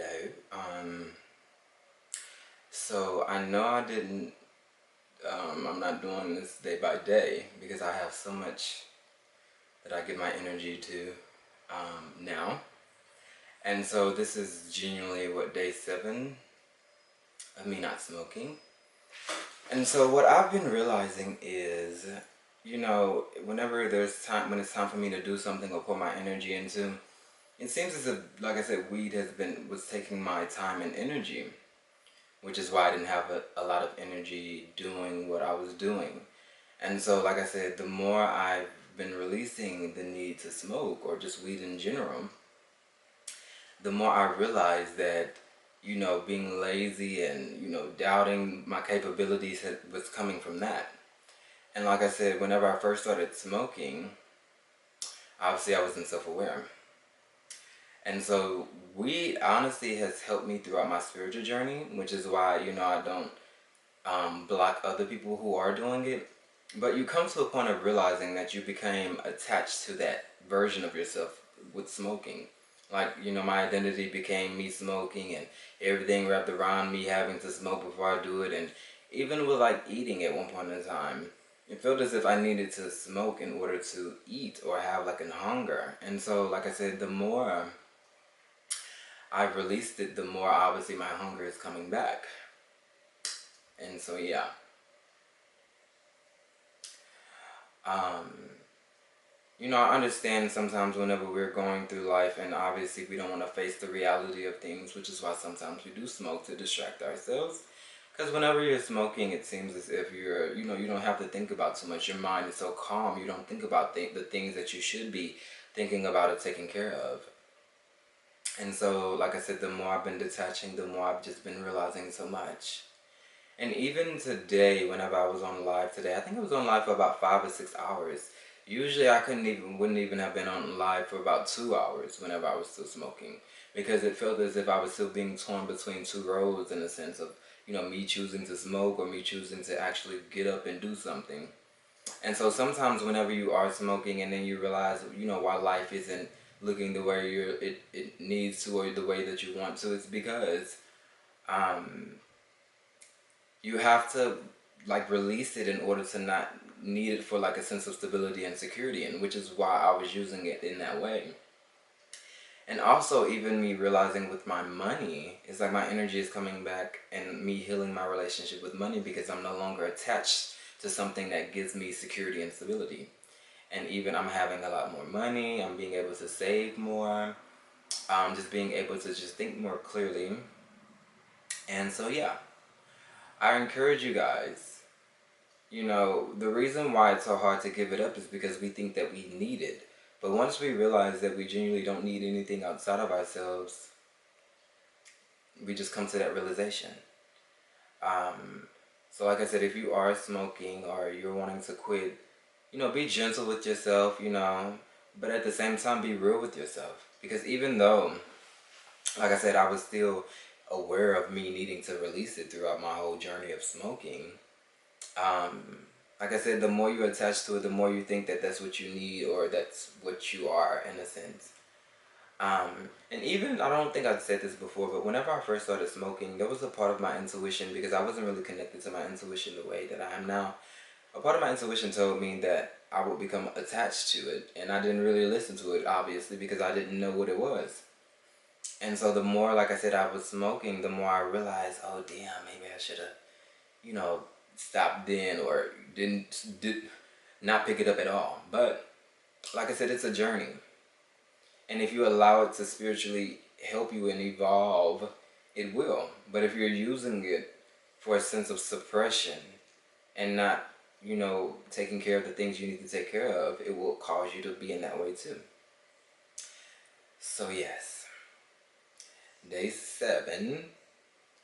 Hello. So I know I didn't, I'm not doing this day by day because I have so much that I give my energy to now. And so this is genuinely what, day 7 of me not smoking. And so what I've been realizing is, whenever when it's time for me to do something or put my energy into, it seems as if, like I said, weed was taking my time and energy, which is why I didn't have a lot of energy doing what I was doing. And so, like I said, the more I've been releasing the need to smoke or just weed in general, the more I realized that, being lazy and, doubting my capabilities was coming from that. And like I said, whenever I first started smoking, obviously I wasn't self-aware. And so weed honestly has helped me throughout my spiritual journey, which is why, I don't block other people who are doing it. But you come to a point of realizing that you became attached to that version of yourself with smoking. Like, my identity became me smoking and everything wrapped around me having to smoke before I do it. And even with like eating at one point in time, it felt as if I needed to smoke in order to eat or have like a hunger. And so, like I said, the more I've released it, the more obviously my hunger is coming back. And so, yeah. Um, I understand sometimes whenever we're going through life and obviously we don't want to face the reality of things, which is why sometimes we do smoke to distract ourselves. Because whenever you're smoking, it seems as if you don't have to think about too much. Your mind is so calm, you don't think about the things that you should be thinking about or taking care of. And so, like I said, the more I've been detaching, the more I've just been realizing so much. And even today, whenever I was on live today, I think I was on live for about 5 or 6 hours. Usually I wouldn't even have been on live for about 2 hours whenever I was still smoking. Because it felt as if I was still being torn between two roads in the sense of, me choosing to smoke or me choosing to actually get up and do something. And so sometimes whenever you are smoking and then you realize, why life isn't looking the way it needs to or the way that you want to, it's because um, you have to like release it in order to not need it for like a sense of stability and security, and which is why I was using it in that way. And also even me realizing with my money, it's like my energy is coming back and me healing my relationship with money because I'm no longer attached to something that gives me security and stability. And even I'm having a lot more money, I'm being able to save more, just being able to just think more clearly. And so yeah, I encourage you guys. The reason why it's so hard to give it up is because we think that we need it. But once we realize that we genuinely don't need anything outside of ourselves, we just come to that realization. Um, so like I said, if you are smoking or you're wanting to quit, be gentle with yourself, but at the same time be real with yourself. Because even though, like I said, I was still aware of me needing to release it throughout my whole journey of smoking, um, like I said, the more you attach to it, the more you think that that's what you need or that's what you are in a sense. And even, I don't think I've said this before, but whenever I first started smoking, there was a part of my intuition, because I wasn't really connected to my intuition the way that I am now. A part of my intuition told me that I would become attached to it, and I didn't really listen to it, obviously, because I didn't know what it was. And so the more, like I said, I was smoking, the more I realized, oh damn, maybe I should have, stopped then or did not pick it up at all. But like I said, it's a journey. And if you allow it to spiritually help you and evolve, it will. But if you're using it for a sense of suppression and not, taking care of the things you need to take care of, it will cause you to be in that way too. So yes, day 7,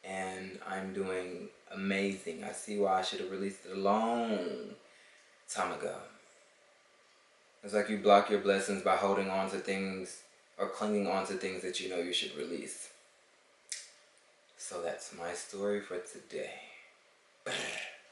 and I'm doing amazing. I see why I should have released it a long time ago. It's like you block your blessings by holding on to things or clinging on to things that you know you should release. So that's my story for today.